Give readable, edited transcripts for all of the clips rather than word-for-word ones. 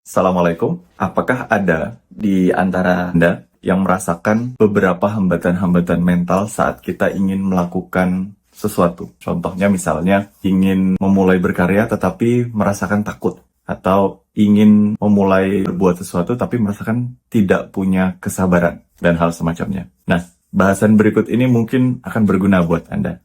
Assalamualaikum. Apakah ada di antara Anda yang merasakan beberapa hambatan-hambatan mental saat kita ingin melakukan sesuatu? Contohnya misalnya ingin memulai berkarya tetapi merasakan takut. Atau ingin memulai berbuat sesuatu tapi merasakan tidak punya kesabaran dan hal semacamnya. Nah, bahasan berikut ini mungkin akan berguna buat Anda.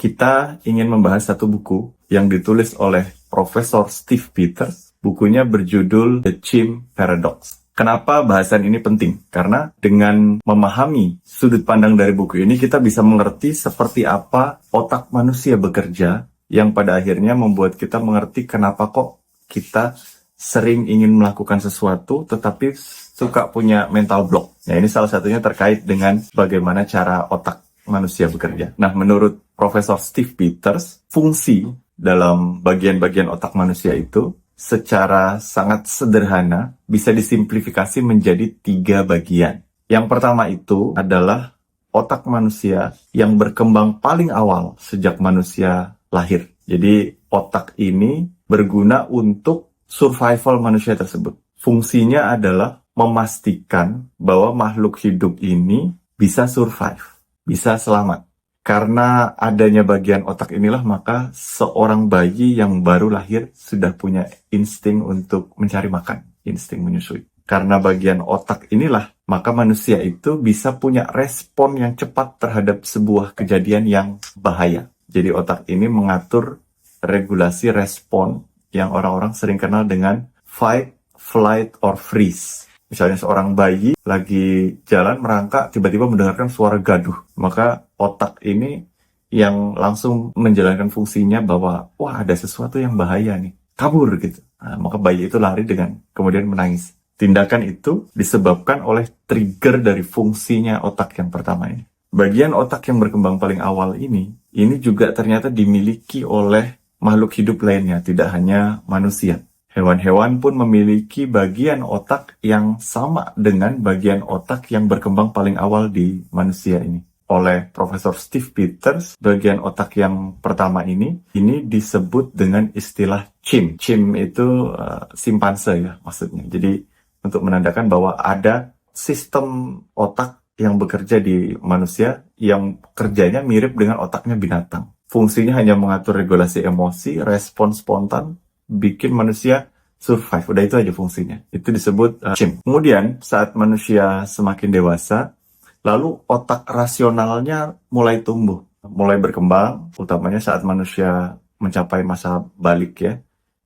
Kita ingin membahas satu buku yang ditulis oleh Profesor Steve Peters. Bukunya berjudul The Chimp Paradox. Kenapa bahasan ini penting? Karena dengan memahami sudut pandang dari buku ini, kita bisa mengerti seperti apa otak manusia bekerja, yang pada akhirnya membuat kita mengerti kenapa kok kita sering ingin melakukan sesuatu, tetapi suka punya mental block. Nah, ini salah satunya terkait dengan bagaimana cara otak manusia bekerja. Nah, menurut Profesor Steve Peters, fungsi dalam bagian-bagian otak manusia itu secara sangat sederhana bisa disimplifikasi menjadi 3 bagian. Yang pertama itu adalah otak manusia yang berkembang paling awal sejak manusia lahir. Jadi otak ini berguna untuk survival manusia tersebut. Fungsinya adalah memastikan bahwa makhluk hidup ini bisa survive, bisa selamat. Karena adanya bagian otak inilah, maka seorang bayi yang baru lahir sudah punya insting untuk mencari makan, insting menyusui. Karena bagian otak inilah, maka manusia itu bisa punya respon yang cepat terhadap sebuah kejadian yang bahaya. Jadi otak ini mengatur regulasi respon yang orang-orang sering kenal dengan fight, flight, or freeze. Misalnya seorang bayi lagi jalan merangkak, tiba-tiba mendengarkan suara gaduh. Maka otak ini yang langsung menjalankan fungsinya bahwa, wah ada sesuatu yang bahaya nih, kabur gitu. Nah, maka bayi itu lari dengan kemudian menangis. Tindakan itu disebabkan oleh trigger dari fungsinya otak yang pertama ini. Bagian otak yang berkembang paling awal ini juga ternyata dimiliki oleh makhluk hidup lainnya, tidak hanya manusia. Hewan-hewan pun memiliki bagian otak yang sama dengan bagian otak yang berkembang paling awal di manusia ini. Oleh Profesor Steve Peters, bagian otak yang pertama ini disebut dengan istilah chimp. Chimp itu simpanse ya maksudnya. Jadi untuk menandakan bahwa ada sistem otak yang bekerja di manusia yang kerjanya mirip dengan otaknya binatang. Fungsinya hanya mengatur regulasi emosi, respon spontan, bikin manusia survive. Udah itu aja fungsinya. Itu disebut chimp. Kemudian saat manusia semakin dewasa, lalu otak rasionalnya mulai tumbuh, mulai berkembang, utamanya saat manusia mencapai masa balik ya.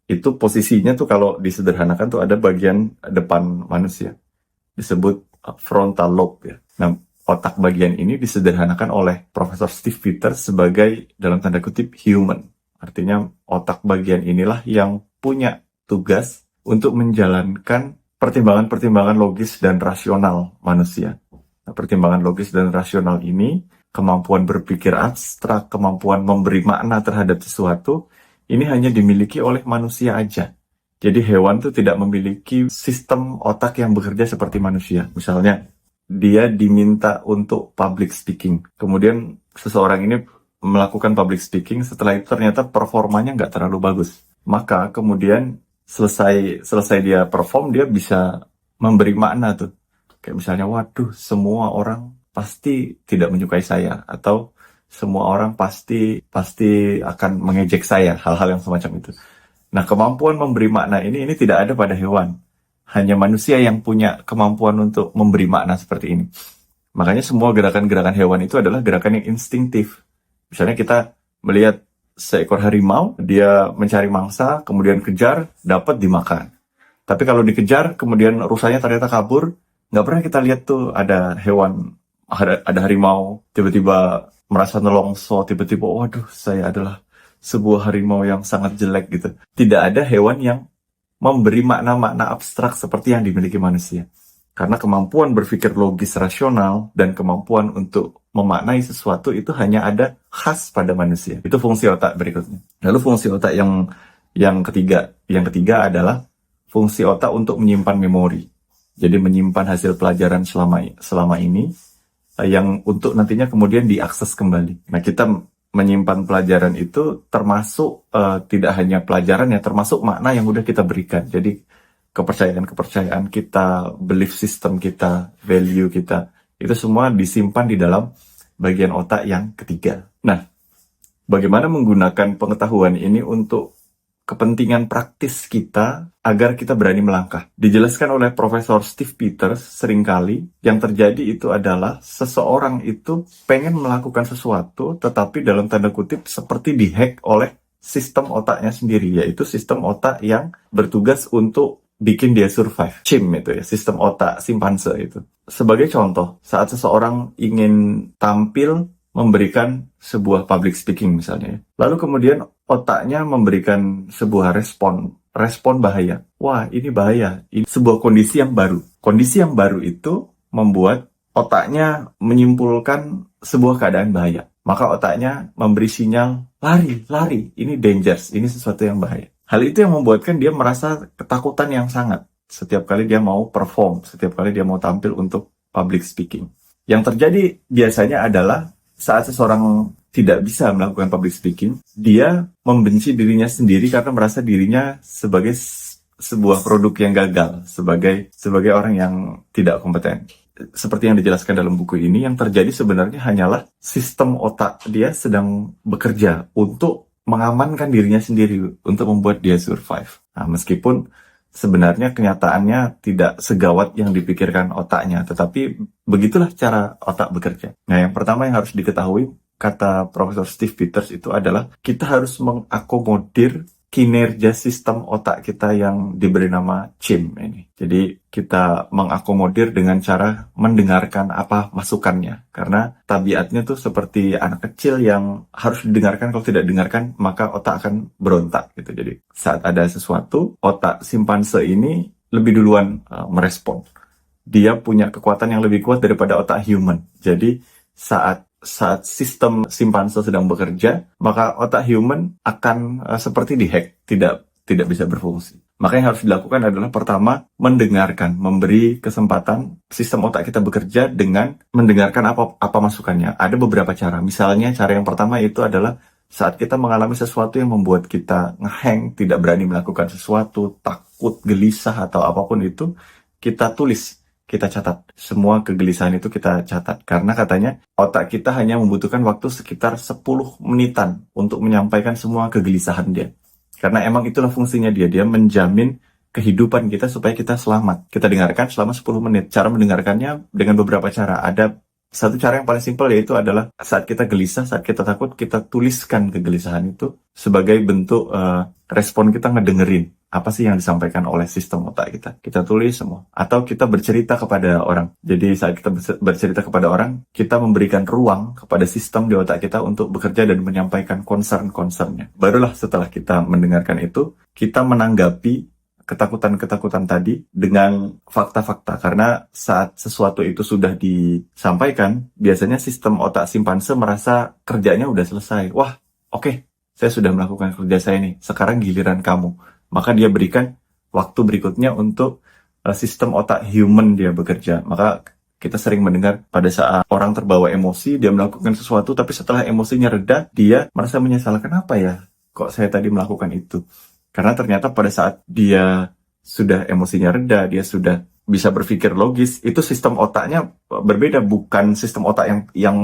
Itu posisinya tuh kalau disederhanakan tuh ada bagian depan manusia. Disebut frontal lobe ya. Nah, otak bagian ini disederhanakan oleh Profesor Steve Peters sebagai dalam tanda kutip human. Artinya otak bagian inilah yang punya tugas untuk menjalankan pertimbangan-pertimbangan logis dan rasional manusia. Nah, pertimbangan logis dan rasional ini, kemampuan berpikir abstrak, kemampuan memberi makna terhadap sesuatu, ini hanya dimiliki oleh manusia aja. Jadi hewan tuh tidak memiliki sistem otak yang bekerja seperti manusia. Misalnya, dia diminta untuk public speaking. Kemudian seseorang ini melakukan public speaking, setelah itu ternyata performanya nggak terlalu bagus. Maka kemudian selesai dia perform, dia bisa memberi makna tuh. Kayak misalnya, waduh, semua orang pasti tidak menyukai saya. Atau semua orang pasti akan mengejek saya, hal-hal yang semacam itu. Nah, kemampuan memberi makna ini tidak ada pada hewan. Hanya manusia yang punya kemampuan untuk memberi makna seperti ini. Makanya semua gerakan-gerakan hewan itu adalah gerakan yang instingtif. Misalnya kita melihat seekor harimau, dia mencari mangsa, kemudian kejar, dapat dimakan. Tapi kalau dikejar, kemudian rusanya ternyata kabur, nggak pernah kita lihat tuh ada hewan, ada harimau, tiba-tiba merasa nelongso, tiba-tiba, waduh, saya adalah sebuah harimau yang sangat jelek gitu. Tidak ada hewan yang memberi makna-makna abstrak seperti yang dimiliki manusia. Karena kemampuan berpikir logis rasional dan kemampuan untuk memaknai sesuatu itu hanya ada khas pada manusia. Itu fungsi otak berikutnya. Lalu fungsi otak yang ketiga adalah fungsi otak untuk menyimpan memori. Jadi menyimpan hasil pelajaran selama ini yang untuk nantinya kemudian diakses kembali. Nah, kita menyimpan pelajaran itu termasuk tidak hanya pelajaran ya, termasuk makna yang udah kita berikan. Jadi kepercayaan-kepercayaan kita, belief system kita, value kita, itu semua disimpan di dalam bagian otak yang ketiga. Nah, bagaimana menggunakan pengetahuan ini untuk kepentingan praktis kita agar kita berani melangkah? Dijelaskan oleh Profesor Steve Peters seringkali yang terjadi itu adalah seseorang itu pengen melakukan sesuatu tetapi dalam tanda kutip seperti dihack oleh sistem otaknya sendiri, yaitu sistem otak yang bertugas untuk bikin dia survive. CHIM itu ya, sistem otak simpanse itu. Sebagai contoh, saat seseorang ingin tampil memberikan sebuah public speaking misalnya, lalu kemudian otaknya memberikan sebuah respon bahaya. Wah, ini bahaya. Ini sebuah kondisi yang baru. Kondisi yang baru itu membuat otaknya menyimpulkan sebuah keadaan bahaya. Maka otaknya memberi sinyal, lari, ini dangerous, ini sesuatu yang bahaya. Hal itu yang membuatkan dia merasa ketakutan yang sangat setiap kali dia mau perform, setiap kali dia mau tampil untuk public speaking. Yang terjadi biasanya adalah saat seseorang tidak bisa melakukan public speaking, dia membenci dirinya sendiri karena merasa dirinya sebagai sebuah produk yang gagal, sebagai orang yang tidak kompeten. Seperti yang dijelaskan dalam buku ini, yang terjadi sebenarnya hanyalah sistem otak dia sedang bekerja untuk mengamankan dirinya sendiri, untuk membuat dia survive. Nah, meskipun sebenarnya kenyataannya tidak segawat yang dipikirkan otaknya, tetapi begitulah cara otak bekerja. Nah, yang pertama yang harus diketahui, kata Profesor Steve Peters itu adalah kita harus mengakomodir kinerja sistem otak kita yang diberi nama CHIM ini. Jadi kita mengakomodir dengan cara mendengarkan apa masukannya. Karena tabiatnya tuh seperti anak kecil yang harus didengarkan, kalau tidak didengarkan maka otak akan berontak gitu. Jadi saat ada sesuatu, otak simpanse ini lebih duluan merespon. Dia punya kekuatan yang lebih kuat daripada otak human. Jadi saat sistem simpanse sedang bekerja, maka otak human akan seperti dihack, tidak bisa berfungsi. Maka yang harus dilakukan adalah pertama, mendengarkan, memberi kesempatan sistem otak kita bekerja dengan mendengarkan apa masukannya. Ada beberapa cara. Misalnya cara yang pertama itu adalah saat kita mengalami sesuatu yang membuat kita ngehang, tidak berani melakukan sesuatu, takut, gelisah atau apapun itu, kita tulis. Kita catat. Semua kegelisahan itu kita catat. Karena katanya otak kita hanya membutuhkan waktu sekitar 10 menitan untuk menyampaikan semua kegelisahan dia. Karena emang itulah fungsinya dia. Dia menjamin kehidupan kita supaya kita selamat. Kita dengarkan selama 10 menit. Cara mendengarkannya dengan beberapa cara. Ada satu cara yang paling simpel, yaitu adalah saat kita gelisah, saat kita takut, kita tuliskan kegelisahan itu sebagai bentuk respon kita ngedengerin apa sih yang disampaikan oleh sistem otak kita. Kita tulis semua. Atau kita bercerita kepada orang. Jadi saat kita bercerita kepada orang, kita memberikan ruang kepada sistem di otak kita untuk bekerja dan menyampaikan concern-concernnya. Barulah setelah kita mendengarkan itu, kita menanggapi ketakutan-ketakutan tadi dengan fakta-fakta. Karena saat sesuatu itu sudah disampaikan, biasanya sistem otak simpanse merasa kerjanya udah selesai. Wah, oke, saya sudah melakukan kerja saya nih. Sekarang giliran kamu. Maka dia berikan waktu berikutnya untuk sistem otak human dia bekerja. Maka kita sering mendengar pada saat orang terbawa emosi, dia melakukan sesuatu, tapi setelah emosinya reda, dia merasa menyesal. Kenapa ya? Kok saya tadi melakukan itu? Karena ternyata pada saat dia sudah emosinya reda, dia sudah bisa berpikir logis, itu sistem otaknya berbeda. Bukan sistem otak yang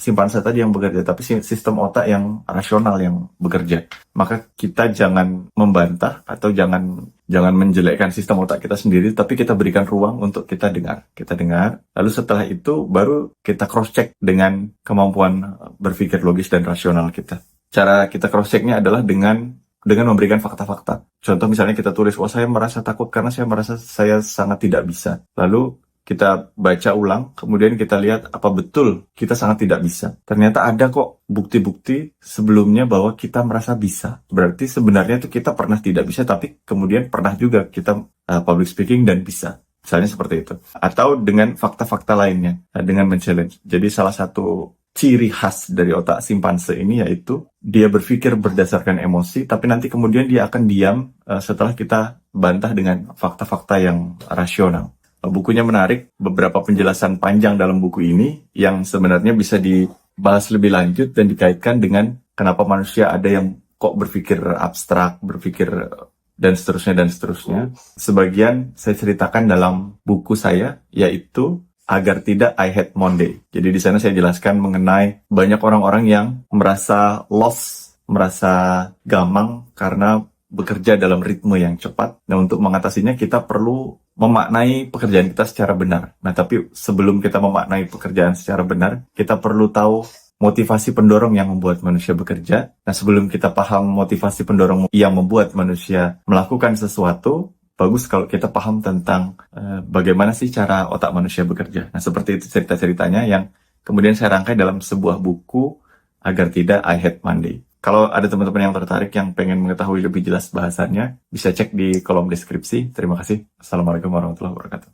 simpanse tadi yang bekerja, tapi sistem otak yang rasional yang bekerja. Maka kita jangan membantah atau jangan menjelekkan sistem otak kita sendiri, tapi kita berikan ruang untuk kita dengar. Kita dengar, lalu setelah itu baru kita cross-check dengan kemampuan berpikir logis dan rasional kita. Cara kita cross-checknya adalah dengan memberikan fakta-fakta. Contoh misalnya kita tulis, wah saya merasa takut karena saya merasa saya sangat tidak bisa. Lalu kita baca ulang, kemudian kita lihat apa betul kita sangat tidak bisa. Ternyata ada kok bukti-bukti sebelumnya bahwa kita merasa bisa. Berarti sebenarnya itu kita pernah tidak bisa, tapi kemudian pernah juga kita public speaking dan bisa. Misalnya seperti itu. Atau dengan fakta-fakta lainnya, dengan men-challenge. Jadi salah satu ciri khas dari otak simpanse ini yaitu dia berpikir berdasarkan emosi, tapi nanti kemudian dia akan diam setelah kita bantah dengan fakta-fakta yang rasional. Bukunya menarik, beberapa penjelasan panjang dalam buku ini yang sebenarnya bisa bahas lebih lanjut dan dikaitkan dengan kenapa manusia ada yang kok berpikir abstrak, berpikir dan seterusnya. Sebagian saya ceritakan dalam buku saya, yaitu Agar Tidak I Hate Monday. Jadi di sana saya jelaskan mengenai banyak orang-orang yang merasa lost, merasa gamang karena bekerja dalam ritme yang cepat. Nah, untuk mengatasinya kita perlu memaknai pekerjaan kita secara benar. Nah, tapi sebelum kita memaknai pekerjaan secara benar, kita perlu tahu motivasi pendorong yang membuat manusia bekerja. Nah, sebelum kita paham motivasi pendorong yang membuat manusia melakukan sesuatu, bagus kalau kita paham tentang bagaimana sih cara otak manusia bekerja. Nah, seperti itu cerita-ceritanya yang kemudian saya rangkai dalam sebuah buku, Agar Tidak I Hate Monday. Kalau ada teman-teman yang tertarik yang pengen mengetahui lebih jelas bahasannya, bisa cek di kolom deskripsi. Terima kasih. Assalamualaikum warahmatullahi wabarakatuh.